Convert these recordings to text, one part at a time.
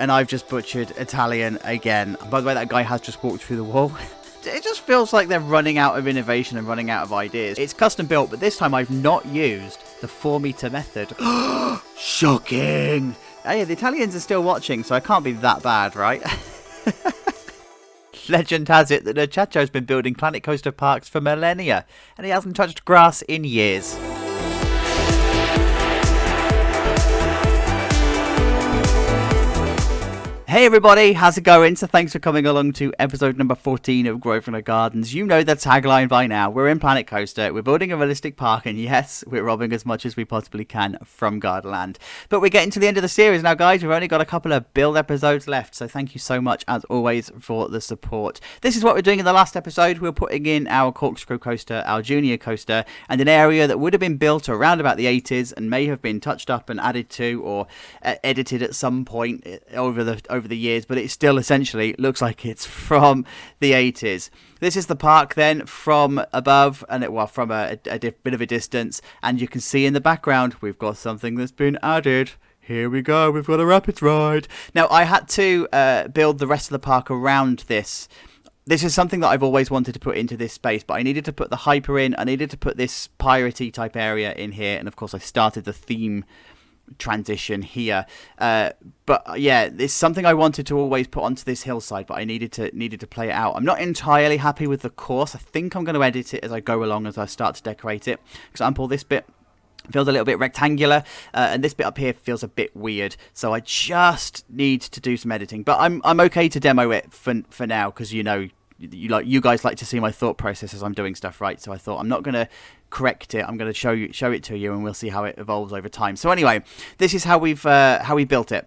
and I've just butchered Italian again. By the way, that guy has just walked through the wall. It just feels like they're running out of innovation and running out of ideas. It's custom built, but this time I've not used the 4-meter method. Shocking! Hey, the Italians are still watching, so I can't be that bad, right? Legend has it that the Chacho's been building Planet Coaster parks for millennia, and he hasn't touched grass in years. Hey everybody, how's it going? So thanks for coming along to episode number 14 of Grosvenor Gardens. You know the tagline by now. We're in Planet Coaster, we're building a realistic park, and yes, we're robbing as much as we possibly can from Gardaland. But we're getting to the end of the series now, guys. We've only got a couple of build episodes left, so thank you so much, as always, for the support. This is what we're doing in the last episode. We're putting in our corkscrew coaster, our junior coaster, and an area that would have been built around about the 80s and may have been touched up and added to or edited at some point over the years, but it still essentially looks like it's from the 80s. This is the park then from above, and from a bit of a distance, and you can see in the background we've got something that's been added. Here we go, we've got a rapids ride. Now I had to build the rest of the park around this. This is something that I've always wanted to put into this space, but I needed to put the hyper in, I needed to put this piratey type area in here, and of course I started the theme transition here, but yeah, it's something I wanted to always put onto this hillside, but I needed to play it out. I'm not entirely happy with the course. I think I'm going to edit it as I go along, as I start to decorate it. For example, this bit feels a little bit rectangular, and this bit up here feels a bit weird, so I just need to do some editing, but I'm okay to demo it for now, because you know, you guys like to see my thought process as I'm doing stuff, right? So I thought I'm not going to correct it. I'm going to show it to you, and we'll see how it evolves over time. So anyway, this is how we built it.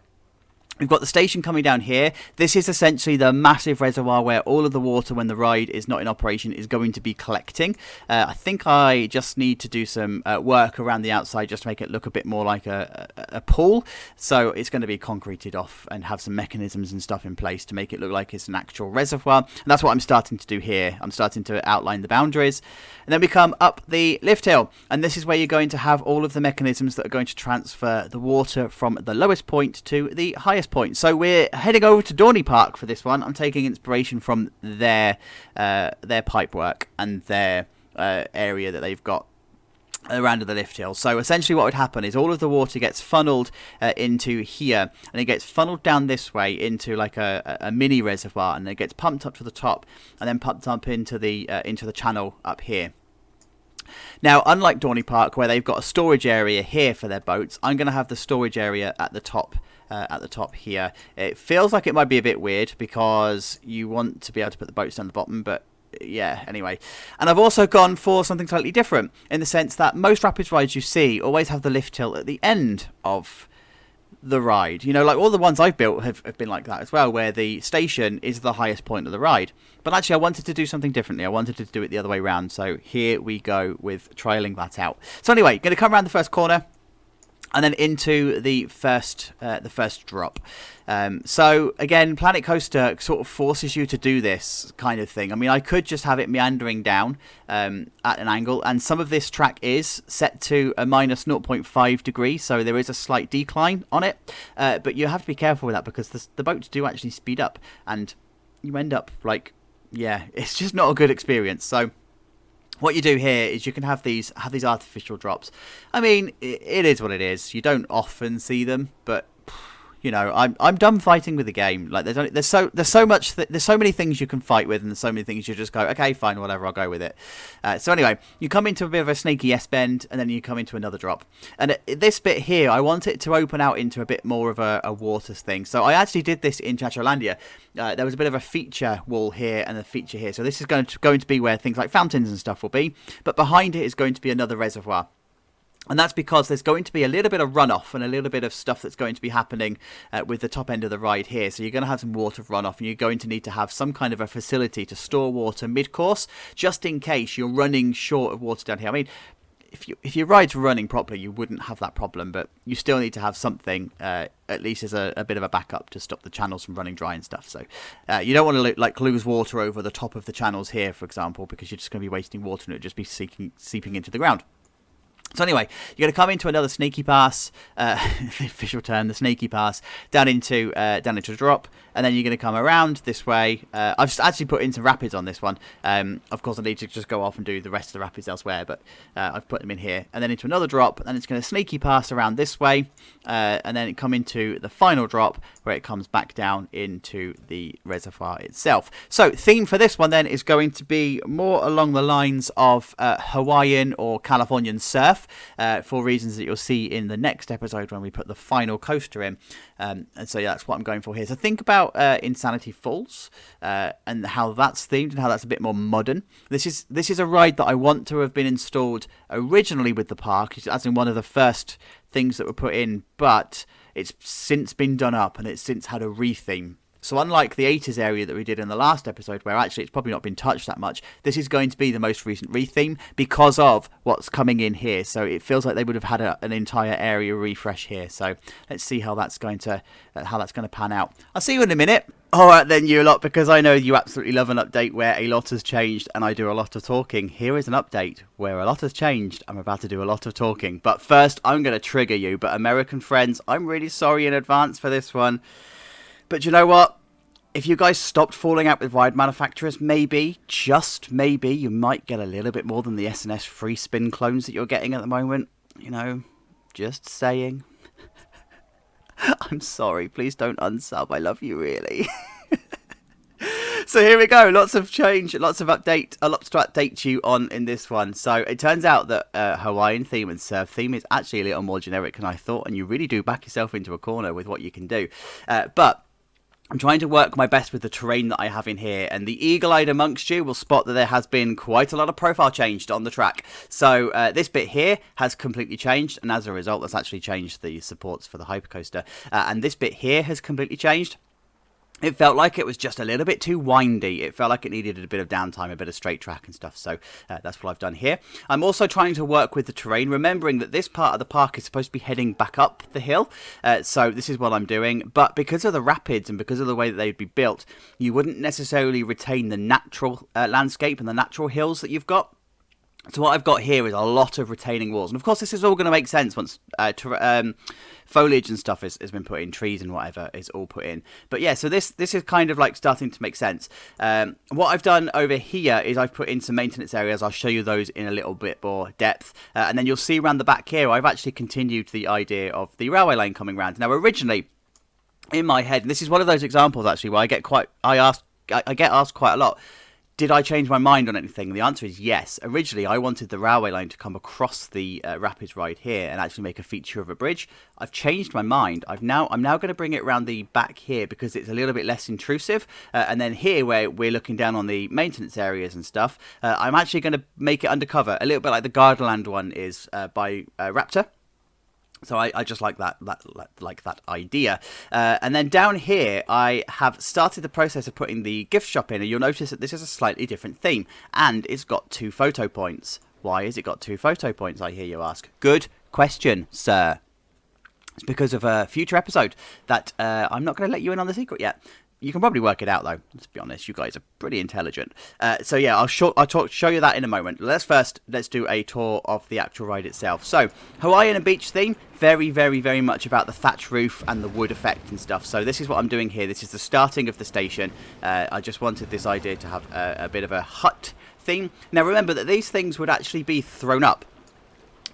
We've got the station coming down here. This is essentially the massive reservoir where all of the water, when the ride is not in operation, is going to be collecting. I think I just need to do some work around the outside just to make it look a bit more like a pool. So it's going to be concreted off and have some mechanisms and stuff in place to make it look like it's an actual reservoir. And that's what I'm starting to do here. I'm starting to outline the boundaries. And then we come up the lift hill. And this is where you're going to have all of the mechanisms that are going to transfer the water from the lowest point to the highest point. So we're heading over to Dorney Park for this one. I'm taking inspiration from their pipe work and their area that they've got around the lift hill. So essentially what would happen is all of the water gets funneled into here, and it gets funneled down this way into like a mini reservoir, and it gets pumped up to the top and then pumped up into the channel up here. Now, unlike Dorney Park, where they've got a storage area here for their boats, I'm going to have the storage area at the top here. It feels like it might be a bit weird because you want to be able to put the boats down the bottom, but yeah, anyway. And I've also gone for something slightly different, in the sense that most rapids rides you see always have the lift hill at the end of the ride. You know, like all the ones I've built have been like that as well, where the station is the highest point of the ride. But actually I wanted to do something differently. I wanted to do it the other way around. So here we go with trialing that out. So anyway, going to come around the first corner and then into the first drop. So again, Planet Coaster sort of forces you to do this kind of thing. I mean, I could just have it meandering down at an angle, and some of this track is set to a minus 0.5 degrees, so there is a slight decline on it. But you have to be careful with that, because the boats do actually speed up, and you end up like, yeah, it's just not a good experience. So what you do here is you can have these artificial drops. I mean, it is what it is. You don't often see them, but you know, I'm done fighting with the game. Like there's so many things you can fight with, and there's so many things you just go, okay, fine, whatever, I'll go with it. So anyway, you come into a bit of a snaky S-bend, and then you come into another drop. And this bit here, I want it to open out into a bit more of a waters thing. So I actually did this in Gardaland. There was a bit of a feature wall here and a feature here. So this is going to be where things like fountains and stuff will be. But behind it is going to be another reservoir. And that's because there's going to be a little bit of runoff and a little bit of stuff that's going to be happening with the top end of the ride here. So you're going to have some water runoff, and you're going to need to have some kind of a facility to store water mid-course, just in case you're running short of water down here. I mean, if your ride's running properly, you wouldn't have that problem, but you still need to have something, at least as a bit of a backup, to stop the channels from running dry and stuff. So you don't want to lose water over the top of the channels here, for example, because you're just going to be wasting water and it'll just be seeping into the ground. So anyway, you're going to come into another sneaky pass, the official term, the sneaky pass, down into the drop, and then you're going to come around this way. I've just actually put into rapids on this one. Of course, I need to just go off and do the rest of the rapids elsewhere, but I've put them in here. And then into another drop, and it's going to sneaky pass around this way, and then come into the final drop, where it comes back down into the reservoir itself. So, theme for this one then is going to be more along the lines of Hawaiian or Californian surf, for reasons that you'll see in the next episode when we put the final coaster in. And so yeah, that's what I'm going for here. So think about Insanity Falls and how that's themed and how that's a bit more modern. This is a ride that I want to have been installed originally with the park, as in one of the first things that were put in, but it's since been done up and it's since had a retheme. So unlike the 80s area that we did in the last episode, where actually it's probably not been touched that much, this is going to be the most recent retheme because of what's coming in here. So it feels like they would have had an entire area refresh here. So let's see how that's going to pan out. I'll see you in a minute. All right then, you lot, because I know you absolutely love an update where a lot has changed and I do a lot of talking. Here is an update where a lot has changed. I'm about to do a lot of talking. But first, I'm going to trigger you. But American friends, I'm really sorry in advance for this one. But you know what? If you guys stopped falling out with ride manufacturers, maybe, just maybe, you might get a little bit more than the S&S free spin clones that you're getting at the moment. You know, just saying. I'm sorry, please don't unsub. I love you, really. So here we go. Lots of change, lots to update you on in this one. So it turns out that Hawaiian theme and surf theme is actually a little more generic than I thought, and you really do back yourself into a corner with what you can do. But I'm trying to work my best with the terrain that I have in here, and the eagle-eyed amongst you will spot that there has been quite a lot of profile changed on the track. So this bit here has completely changed, and as a result, that's actually changed the supports for the hypercoaster. And this bit here has completely changed. It felt like it was just a little bit too windy. It felt like it needed a bit of downtime, a bit of straight track and stuff. So that's what I've done here. I'm also trying to work with the terrain, remembering that this part of the park is supposed to be heading back up the hill. So this is what I'm doing. But because of the rapids and because of the way that they'd be built, you wouldn't necessarily retain the natural landscape and the natural hills that you've got. So what I've got here is a lot of retaining walls. And of course, this is all going to make sense once foliage and stuff has been put in, trees and whatever is all put in. But yeah, so this is kind of like starting to make sense. What I've done over here is I've put in some maintenance areas. I'll show you those in a little bit more depth. And then you'll see around the back here, I've actually continued the idea of the railway line coming round. Now, originally, in my head, and this is one of those examples actually where I get asked quite a lot, did I change my mind on anything? The answer is yes. Originally, I wanted the railway line to come across the rapids ride here and actually make a feature of a bridge. I've changed my mind. I'm now going to bring it around the back here because it's a little bit less intrusive. And then here, where we're looking down on the maintenance areas and stuff, I'm actually going to make it undercover, a little bit like the Gardaland one is by Raptor. So I just like that idea. And then down here, I have started the process of putting the gift shop in. And you'll notice that this is a slightly different theme. And it's got 2 photo points. Why has it got 2 photo points, I hear you ask? Good question, sir. It's because of a future episode that I'm not going to let you in on the secret yet. You can probably work it out, though. Let's be honest, you guys are pretty intelligent. So yeah, I'll show you that in a moment. Let's do a tour of the actual ride itself. So, Hawaiian and beach theme, very, very, very much about the thatch roof and the wood effect and stuff. So this is what I'm doing here. This is the starting of the station. I just wanted this idea to have a bit of a hut theme. Now remember that these things would actually be thrown up.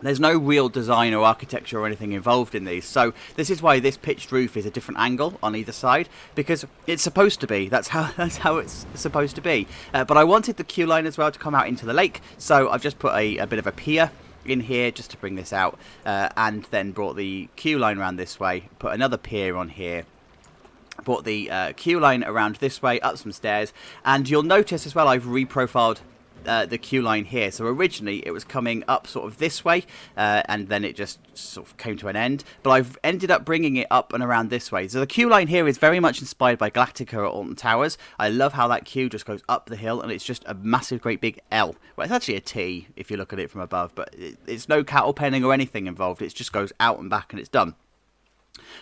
There's no real design or architecture or anything involved in these. So this is why this pitched roof is a different angle on either side, because it's supposed to be. That's how it's supposed to be. But I wanted the queue line as well to come out into the lake, so I've just put a bit of a pier in here just to bring this out, and then brought the queue line around this way, put another pier on here, brought the queue line around this way, up some stairs, and you'll notice as well I've reprofiled the queue line here. So originally it was coming up sort of this way, and then it just sort of came to an end, but I've ended up bringing it up and around this way. So the queue line here is very much inspired by Galactica at Alton Towers. I love how that queue just goes up the hill and it's just a massive great big L. Well, it's actually a T if you look at it from above, but it's no cattle penning or anything involved. It just goes out and back and it's done.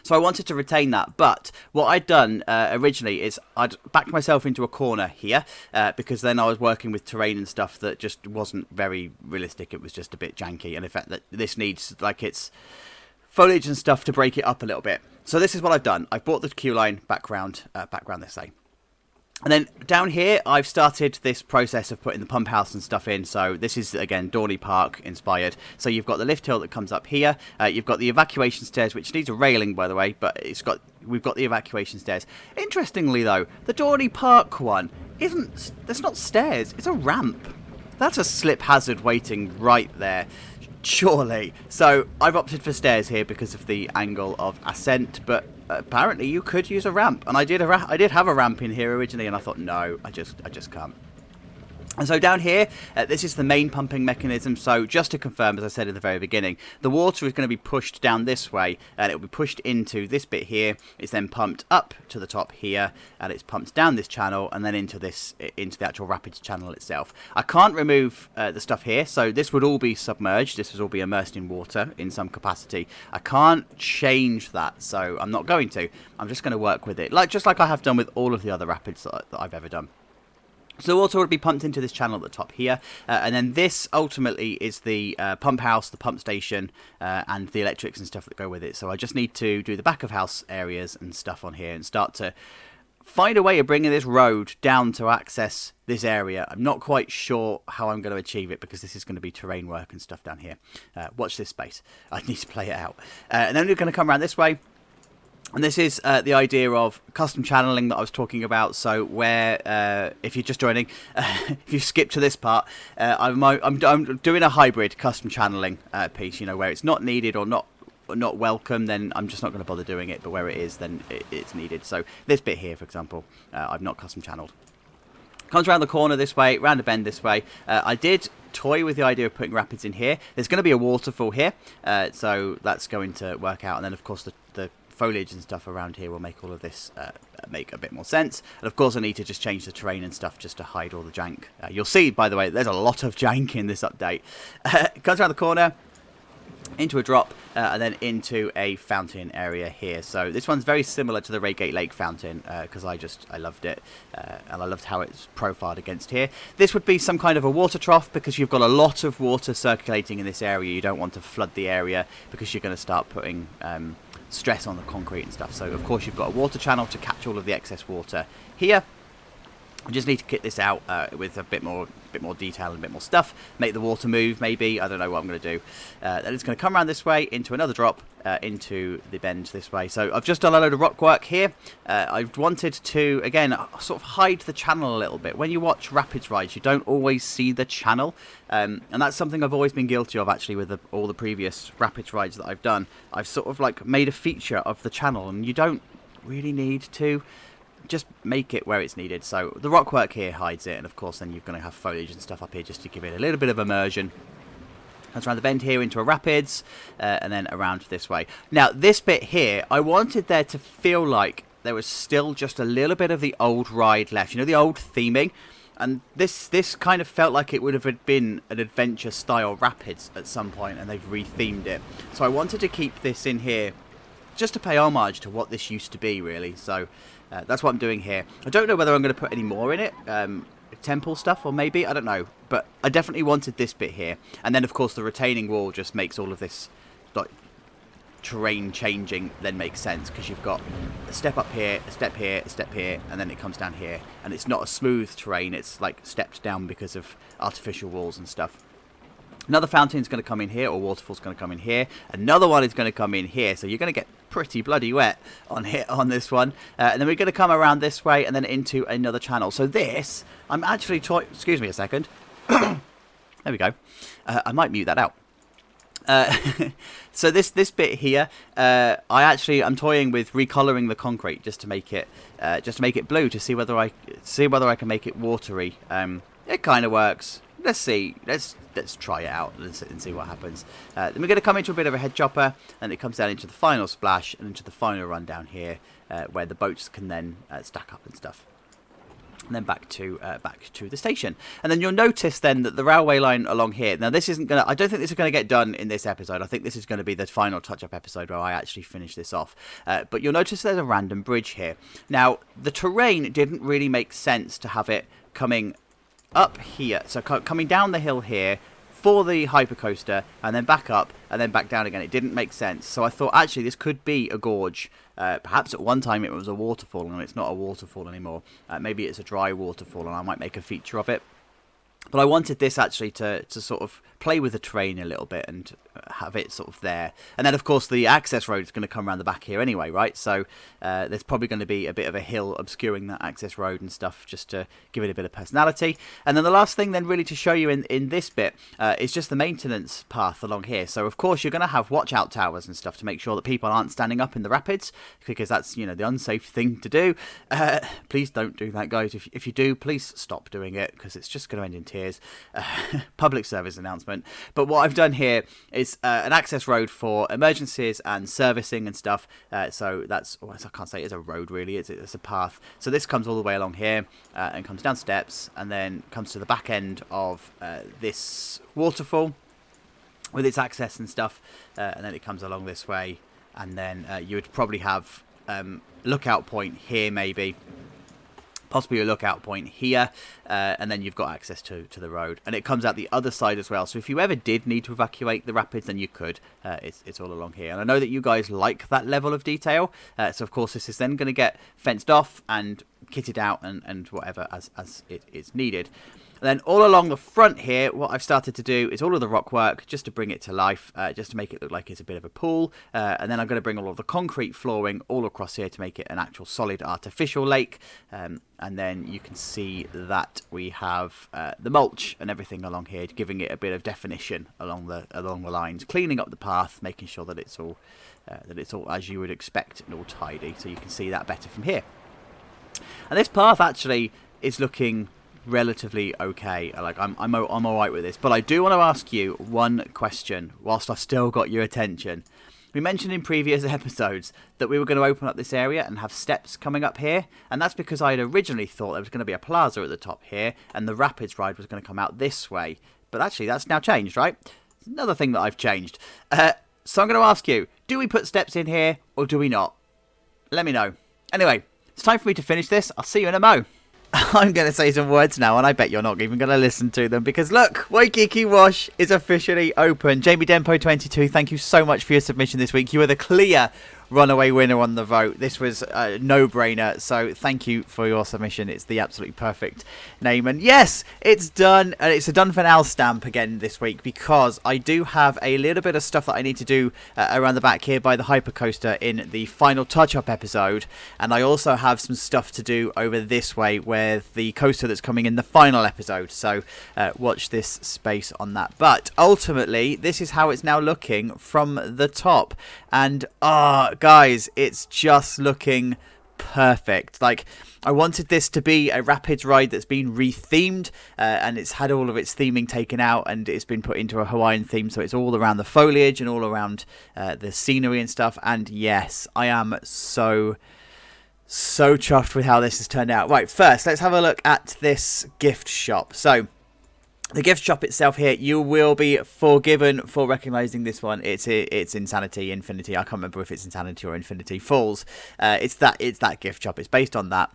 So I wanted to retain that, but what I'd done originally is I'd backed myself into a corner here because then I was working with terrain and stuff that just wasn't very realistic. It was just a bit janky, and in fact that this needs like its foliage and stuff to break it up a little bit. So this is what I've done. I've brought the queue line back round this way. And then down here, I've started this process of putting the pump house and stuff in. So this is, again, Dorney Park inspired. So you've got the lift hill that comes up here. You've got the evacuation stairs, which needs a railing, by the way, but we've got the evacuation stairs. Interestingly, though, the Dorney Park one there's not stairs. It's a ramp. That's a slip hazard waiting right there. Surely. So I've opted for stairs here because of the angle of ascent, but apparently you could use a ramp, and I did have a ramp in here originally, and I thought no, I just can't. And so down here, this is the main pumping mechanism. So just to confirm, as I said in the very beginning, the water is going to be pushed down this way, and it will be pushed into this bit here. It's then pumped up to the top here, and it's pumped down this channel, and then into the actual rapids channel itself. I can't remove the stuff here, so this would all be submerged. This would all be immersed in water in some capacity. I can't change that, so I'm not going to. I'm just going to work with it, just like I have done with all of the other rapids that I've ever done. So the water would be pumped into this channel at the top here, and then this ultimately is the pump house, the pump station, and the electrics and stuff that go with it. So I just need to do the back of house areas and stuff on here and start to find a way of bringing this road down to access this area. I'm not quite sure how I'm going to achieve it because this is going to be terrain work and stuff down here. Watch this space. I need to play it out. And then we're going to come around this way. And this is the idea of custom channeling that I was talking about. So where, if you're just joining, if you skip to this part, I'm doing a hybrid custom channeling piece. Where it's not needed or not welcome, then I'm just not going to bother doing it. But where it is, then it's needed. So this bit here, for example, I've not custom channeled. Comes around the corner this way, round a bend this way. I did toy with the idea of putting rapids in here. There's going to be a waterfall here, so that's going to work out. And then, of course, the foliage and stuff around here will make all of this make a bit more sense. And of course I need to just change the terrain and stuff just to hide all the jank. You'll see, by the way, there's a lot of jank in this update. It comes around the corner, into a drop, and then into a fountain area here. So this one's very similar to the Reigate Lake fountain because I loved it, and I loved how it's profiled against here. This would be some kind of a water trough because you've got a lot of water circulating in this area. You don't want to flood the area because you're going to start putting stress on the concrete and stuff. So of course you've got a water channel to catch all of the excess water here. I just need to kit this out with a bit more detail and a bit more stuff. Make the water move, maybe. I don't know what I'm going to do. Then it's going to come around this way into another drop, into the bend this way. So I've just done a load of rock work here. I've wanted to, again, sort of hide the channel a little bit. When you watch rapids rides, you don't always see the channel. And that's something I've always been guilty of, actually, with all the previous rapids rides that I've done. I've sort of like made a feature of the channel, and you don't really need to. Just make it where it's needed. So the rock work here hides it, and of course then you're going to have foliage and stuff up here just to give it a little bit of immersion. Comes around the bend here into a rapids, and then around this way. Now this bit here, I wanted there to feel like there was still just a little bit of the old ride left, the old theming, and this kind of felt like it would have been an adventure style rapids at some point, and they've rethemed it. So I wanted to keep this in here just to pay homage to what this used to be, really. So that's what I'm doing here. I don't know whether I'm going to put any more in it, temple stuff, or maybe, I don't know. But I definitely wanted this bit here. And then, of course, the retaining wall just makes all of this like terrain changing then makes sense, because you've got a step up here, a step here, a step here, and then it comes down here. And it's not a smooth terrain, it's like stepped down because of artificial walls and stuff. Another fountain's going to come in here, or waterfall's going to come in here. Another one is going to come in here, so you're going to get pretty bloody wet on this one. And then we're going to come around this way and then into another channel. So this, I'm actually excuse me a second. There we go. I might mute that out. So this bit here, I'm toying with recoloring the concrete just to make it blue, to see whether I can make it watery. It kind of works. Let's see. Let's try it out and see what happens. Then we're going to come into a bit of a head chopper, and it comes down into the final splash and into the final run down here, where the boats can then stack up and stuff. and then back to the station. And then you'll notice then that the railway line along here, now this isn't going to, I don't think this is going to get done in this episode. I think this is going to be the final touch-up episode where I actually finish this off. But you'll notice there's a random bridge here. Now, the terrain didn't really make sense to have it coming up here. So coming down the hill here for the hypercoaster, and then back up, and then back down again. It didn't make sense. So I thought, actually, this could be a gorge. Perhaps at one time it was a waterfall, and it's not a waterfall anymore. Maybe it's a dry waterfall, and I might make a feature of it. But I wanted this actually to sort of play with the terrain a little bit and have it sort of there. And then, of course, the access road is going to come around the back here anyway, right? So there's probably going to be a bit of a hill obscuring that access road and stuff just to give it a bit of personality. And then the last thing then really to show you in this bit is just the maintenance path along here. So, of course, you're going to have watch-out towers and stuff to make sure that people aren't standing up in the rapids, because that's, you know, the unsafe thing to do. Please don't do that, guys. If you do, please stop doing it, because it's just going to end in tears. Public service announcement. But what I've done here is an access road for emergencies and servicing and stuff. So that's, I can't say it's a road really, it's a path. So this comes all the way along here and comes down steps and then comes to the back end of this waterfall with its access and stuff. And then it comes along this way, and then you would probably have lookout point here maybe. Possibly a lookout point here, and then you've got access to the road, and it comes out the other side as well. So if you ever did need to evacuate the rapids, then you could. It's all along here, and I know that you guys like that level of detail. So of course this is then going to get fenced off and kitted out and whatever as it's needed. And then all along the front here, what I've started to do is all of the rock work just to bring it to life, just to make it look like it's a bit of a pool. And then I'm going to bring all of the concrete flooring all across here to make it an actual solid artificial lake. And then you can see that we have the mulch and everything along here, giving it a bit of definition along the lines, cleaning up the path, making sure that it's all as you would expect and all tidy. So you can see that better from here. And this path actually is looking relatively okay. Like I'm all right with this, but I do want to ask you one question whilst I've still got your attention. We mentioned in previous episodes that we were going to open up this area and have steps coming up here, and that's because I had originally thought there was going to be a plaza at the top here and the rapids ride was going to come out this way, but actually that's now changed, right? It's another thing that I've changed. So I'm going to ask you, do we put steps in here or do we not? Let me know. Anyway, it's time for me to finish this. I'll see you in a mo. I'm going to say some words now, and I bet you're not even going to listen to them, because look, Waikiki Wash is officially open. Jamie Dempo 22, thank you so much for your submission this week. You are the clear runaway winner on the vote. This was a no-brainer, so thank you for your submission. It's the absolutely perfect name. And yes, it's done, and it's a done for now stamp again this week, because I do have a little bit of stuff that I need to do around the back here by the hypercoaster in the final touch-up episode, and I also have some stuff to do over this way with the coaster that's coming in the final episode, so watch this space on that. But ultimately, this is how it's now looking from the top, and guys, it's just looking perfect. Like, I wanted this to be a rapids ride that's been rethemed, and it's had all of its theming taken out and it's been put into a Hawaiian theme, so it's all around the foliage and all around the scenery and stuff. And yes, I am so chuffed with how this has turned out. Right, first let's have a look at this gift shop. So the gift shop itself here, you will be forgiven for recognising this one. It's Insanity Infinity. I can't remember if it's Insanity or Infinity Falls. It's that gift shop. It's based on that.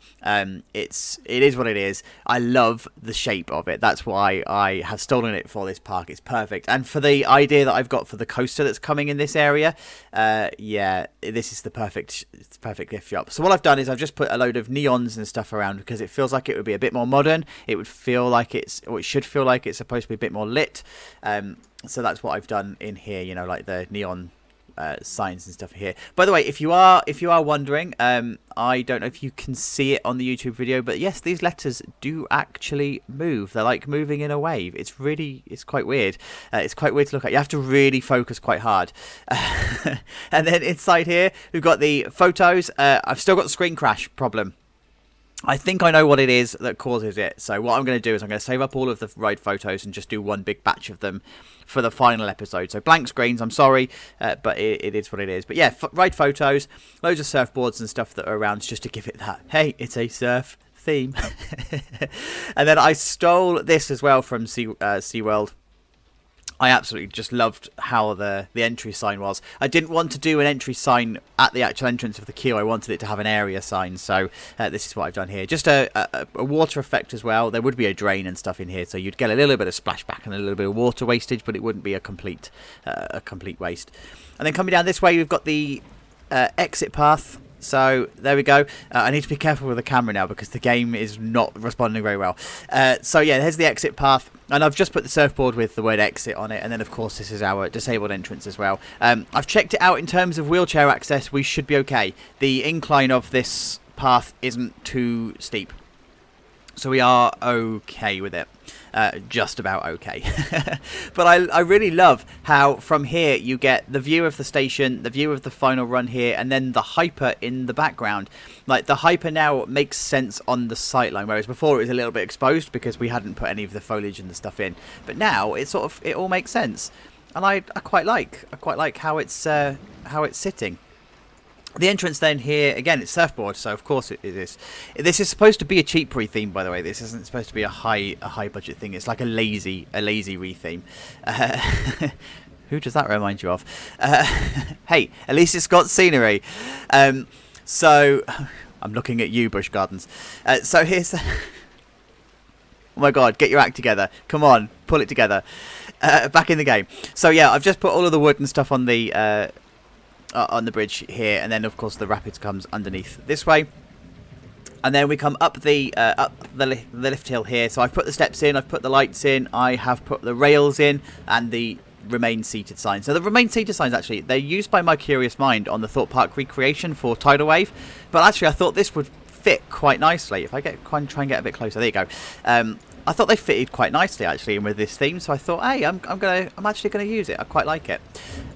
It is what it is. I love the shape of it. That's why I have stolen it for this park. It's perfect. And for the idea that I've got for the coaster that's coming in this area, yeah, this is the perfect gift shop. So what I've done is I've just put a load of neons and stuff around, because it feels like it would be a bit more modern. It would feel like it should feel like it's supposed to be a bit more lit. So that's what I've done in here, you know, like the neon signs and stuff here. By the way, if you are wondering, I don't know if you can see it on the YouTube video, but yes, these letters do actually move. They're like moving in a wave. It's quite weird. It's quite weird to look at. You have to really focus quite hard. And then inside here, we've got the photos. I've still got the screen crash problem. I think I know what it is that causes it. So what I'm going to do is I'm going to save up all of the ride photos and just do one big batch of them for the final episode. So blank screens, I'm sorry, but it is what it is. But yeah, ride photos, loads of surfboards and stuff that are around, just to give it that, hey, it's a surf theme. And then I stole this as well from SeaWorld. I absolutely just loved how the entry sign was. I didn't want to do an entry sign at the actual entrance of the queue. I wanted it to have an area sign. So this is what I've done here. Just a water effect as well. There would be a drain and stuff in here, so you'd get a little bit of splashback and a little bit of water wastage, but it wouldn't be a complete waste. And then coming down this way, we've got the exit path. So there we go. I need to be careful with the camera now because the game is not responding very well. So yeah, here's the exit path, and I've just put the surfboard with the word exit on it, and then of course this is our disabled entrance as well. I've checked it out in terms of wheelchair access. We should be okay. The incline of this path isn't too steep, so we are okay with it. Just about okay. But I really love how from here you get the view of the station, the view of the final run here, and then the hyper in the background. Like the hyper now makes sense on the sightline, whereas before it was a little bit exposed because we hadn't put any of the foliage and the stuff in. But now it all makes sense, and I quite like how it's sitting. The entrance then here, again, it's surfboard, so of course it is. This is supposed to be a cheap re-theme, by the way. This isn't supposed to be a high budget thing. It's like a lazy re-theme. Who does that remind you of? Hey, at least it's got scenery. So, I'm looking at you, Busch Gardens. So here's... Oh my god, get your act together. Come on, pull it together. Back in the game. So yeah, I've just put all of the wood and stuff on the bridge here, and then of course the rapids comes underneath this way, and then we come up the lift hill here. So I've put the steps in, I've put the lights in, I have put the rails in, and the remain seated signs. So the remain seated signs, actually, they're used by my curious mind on the Thorpe Park recreation for Tidal Wave, but actually I thought this would fit quite nicely. If I try and get a bit closer, there you go. I thought they fitted quite nicely actually in with this theme, so I thought, hey, I'm actually gonna use it. I quite like it.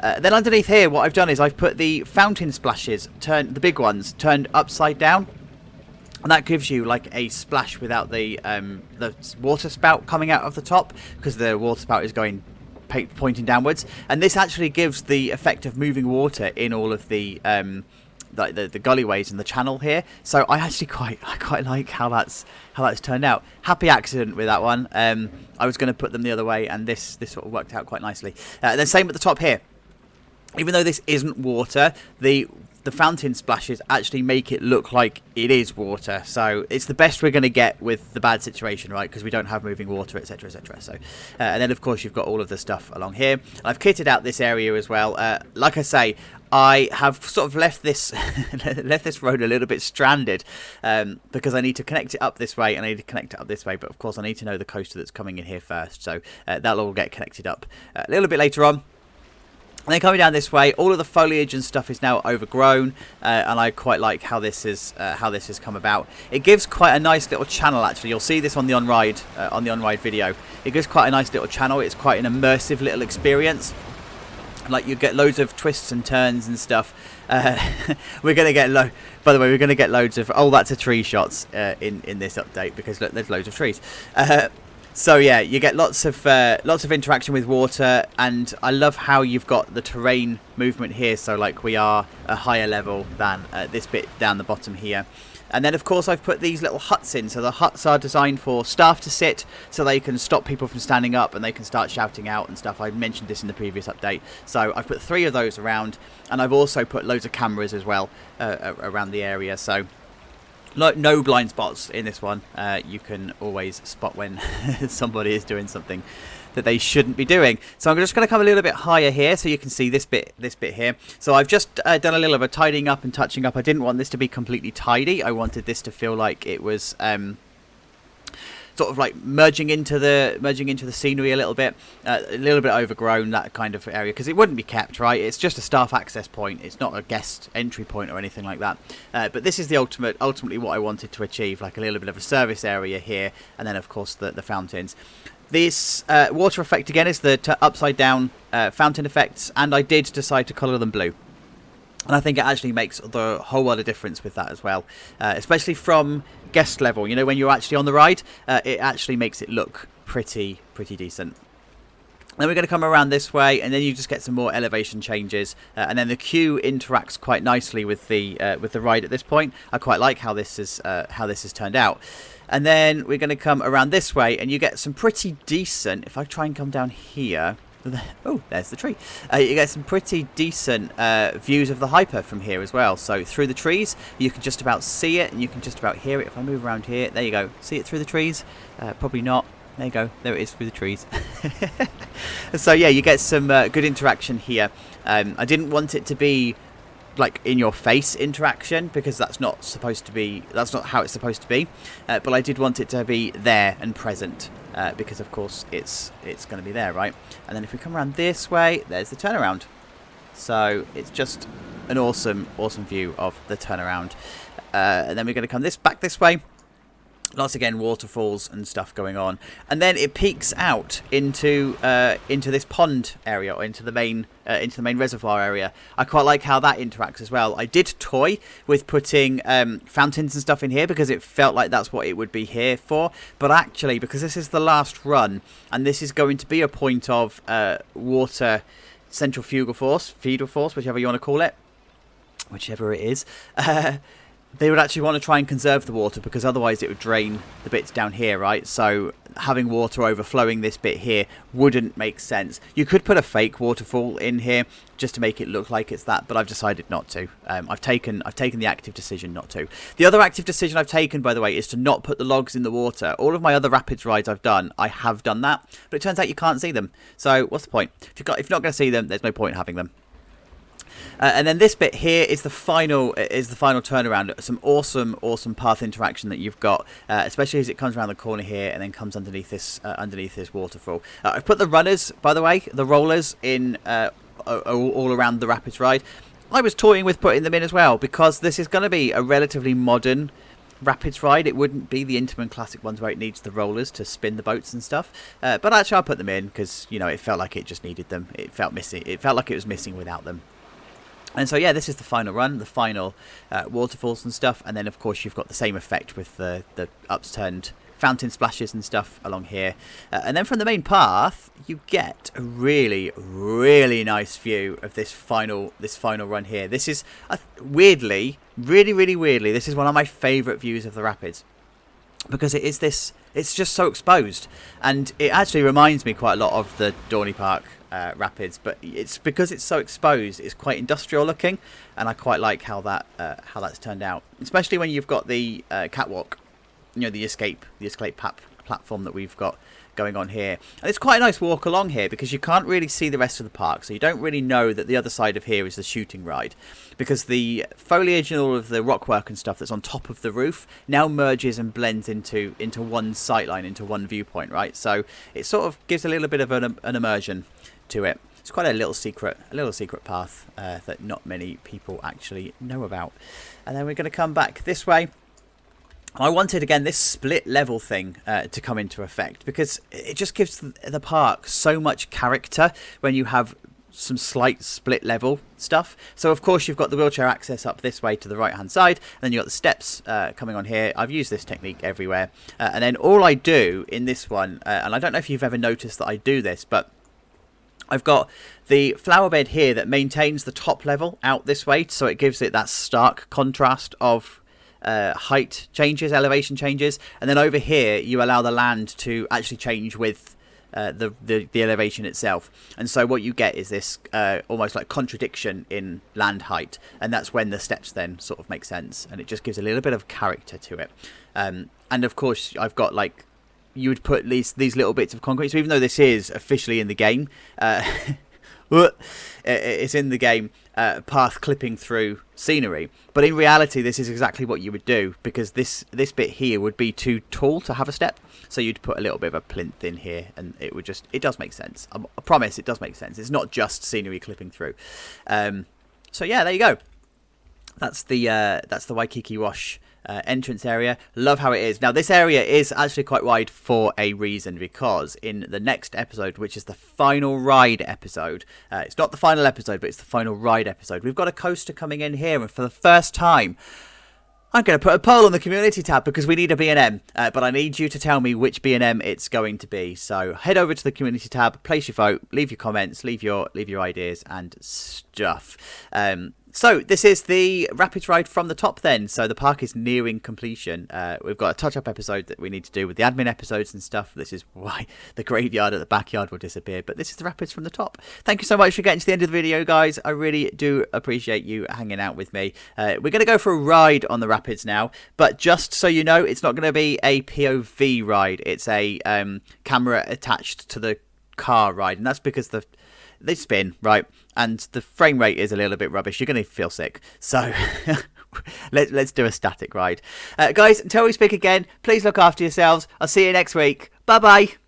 Then underneath here, what I've done is I've put the fountain splashes, the big ones, turned upside down, and that gives you like a splash without the water spout coming out of the top, because the water spout is pointing downwards, and this actually gives the effect of moving water in all of the the gullyways and the channel here. So I actually quite like how that's turned out. Happy accident with that one. I was going to put them the other way, and this sort of worked out quite nicely. Then same at the top here. Even though this isn't water, the fountain splashes actually make it look like it is water. So it's the best we're going to get with the bad situation, right? Because we don't have moving water, etc, etc. So, and then of course you've got all of the stuff along here. I've kitted out this area as well. Like I say, I have sort of left this road a little bit stranded because I need to connect it up this way and I need to connect it up this way, but of course I need to know the coaster that's coming in here first, so that'll all get connected up a little bit later on. And then coming down this way, all of the foliage and stuff is now overgrown, and I quite like how this has come about. It gives quite a nice little channel. Actually, you'll see this on the on-ride video. It gives quite a nice little channel. It's quite an immersive little experience. Like you get loads of twists and turns and stuff. We're gonna get by the way, we're gonna get loads of that's a tree shots in this update, because look, there's loads of trees. So yeah, you get lots of interaction with water, and I love how you've got the terrain movement here. So like we are a higher level than this bit down the bottom here. And then of course I've put these little huts in. So the huts are designed for staff to sit, so they can stop people from standing up and they can start shouting out and stuff. I mentioned this in the previous update. So I've put 3 of those around, and I've also put loads of cameras as well around the area. So no blind spots in this one. You can always spot when somebody is doing something that they shouldn't be doing. So I'm just going to come a little bit higher here so you can see this bit here. So I've just done a little bit of tidying up and touching up. I didn't want this to be completely tidy. I wanted this to feel like it was sort of like merging into the scenery a little bit overgrown, that kind of area, because it wouldn't be kept, right? It's just a staff access point. It's not a guest entry point or anything like that. But this is the ultimately what I wanted to achieve, like a little bit of a service area here, and then of course the fountains. This water effect again is the upside down fountain effects, and I did decide to colour them blue. And I think it actually makes the whole lot of difference with that as well, especially from guest level. You know, when you're actually on the ride, it actually makes it look pretty decent. Then we're going to come around this way, and then you just get some more elevation changes, and then the queue interacts quite nicely with the ride at this point. I quite like how this has turned out. And then we're going to come around this way, and you get some pretty decent. If I try and come down here, oh, there's the tree. You get some pretty decent views of the hyper from here as well. So through the trees, you can just about see it, and you can just about hear it. If I move around here, there you go. See it through the trees? Probably not. There you go. There it is through the trees. So yeah, you get some good interaction here. I didn't want it to be like in your face interaction, because that's not how it's supposed to be. But I did want it to be there and present, because of course it's going to be there, right? And then if we come around this way, there's the turnaround. So it's just an awesome view of the turnaround. And then we're going to come back this way. Lots again waterfalls and stuff going on, and then it peaks out into this pond area, or into the main reservoir area. I quite like how that interacts as well. I did toy with putting fountains and stuff in here, because it felt like that's what it would be here for. But actually, because this is the last run, and this is going to be a point of water centrifugal force, feeder force, whichever you want to call it, whichever it is. They would actually want to try and conserve the water, because otherwise it would drain the bits down here, right? So having water overflowing this bit here wouldn't make sense. You could put a fake waterfall in here just to make it look like it's that, but I've decided not to. I've taken the active decision not to. The other active decision I've taken, by the way, is to not put the logs in the water. All of my other rapids rides I've done, I have done that, but it turns out you can't see them. So what's the point? If you're not going to see them, there's no point in having them. And then this bit here is the final turnaround. Some awesome path interaction that you've got, especially as it comes around the corner here and then comes underneath this waterfall. I've put the runners, by the way, the rollers in all around the rapids ride. I was toying with putting them in as well, because this is going to be a relatively modern rapids ride. It wouldn't be the Intamin classic ones where it needs the rollers to spin the boats and stuff. But actually, I put them in because it felt like it just needed them. It felt missing. It felt like it was missing without them. And so yeah, this is the final run, the final waterfalls and stuff, and then of course you've got the same effect with the upturned fountain splashes and stuff along here. And then from the main path, you get a really nice view of this final run here. This is weirdly, really weirdly, this is one of my favourite views of the rapids, because it's just so exposed, and it actually reminds me quite a lot of the Dorney Park rapids, but it's because it's so exposed, it's quite industrial looking, and I quite like how that's turned out, especially when you've got the catwalk, the escape platform that we've got going on here. And it's quite a nice walk along here, because you can't really see the rest of the park, so you don't really know that the other side of here is the shooting ride, because the foliage and all of the rockwork and stuff that's on top of the roof now merges and blends into one sightline, into one viewpoint, right? So it sort of gives a little bit of an immersion to it. It's quite a little secret path that not many people actually know about. And then we're going to come back this way. I wanted, again, this split level thing to come into effect, because it just gives the park so much character when you have some slight split level stuff. So of course you've got the wheelchair access up this way to the right hand side, and then you've got the steps coming on here. I've used this technique everywhere, and then all I do in this one, and I don't know if you've ever noticed that I do this, but I've got the flower bed here that maintains the top level out this way, so it gives it that stark contrast of height changes, elevation changes, and then over here you allow the land to actually change with the elevation itself. And so what you get is this almost like contradiction in land height, and that's when the steps then sort of make sense, and it just gives a little bit of character to it. And of course I've got, like, you would put these little bits of concrete, so even though this is officially in the game, it's in the game, path clipping through scenery, but in reality this is exactly what you would do, because this bit here would be too tall to have a step, so you'd put a little bit of a plinth in here, and it does make sense. I promise it does make sense. It's not just scenery clipping through. So yeah, there you go. That's the Waikiki Wash entrance area. Love how it is. Now this area is actually quite wide for a reason, because in the next episode, which is the final ride episode, it's not the final episode, but it's the final ride episode, we've got a coaster coming in here, and for the first time I'm going to put a poll on the community tab because we need a B&M, but I need you to tell me which B&M it's going to be. So head over to the community tab, place your vote, leave your comments, leave your ideas and stuff. So this is the Rapids ride from the top then. So the park is nearing completion. We've got a touch-up episode that we need to do with the admin episodes and stuff. This is why the graveyard at the backyard will disappear. But this is the Rapids from the top. Thank you so much for getting to the end of the video, guys. I really do appreciate you hanging out with me. We're going to go for a ride on the Rapids now. But just so you know, it's not going to be a POV ride. It's a camera attached to the car ride. And that's because they spin, right? And the frame rate is a little bit rubbish. You're going to feel sick. So let's do a static ride. Guys, until we speak again, please look after yourselves. I'll see you next week. Bye-bye.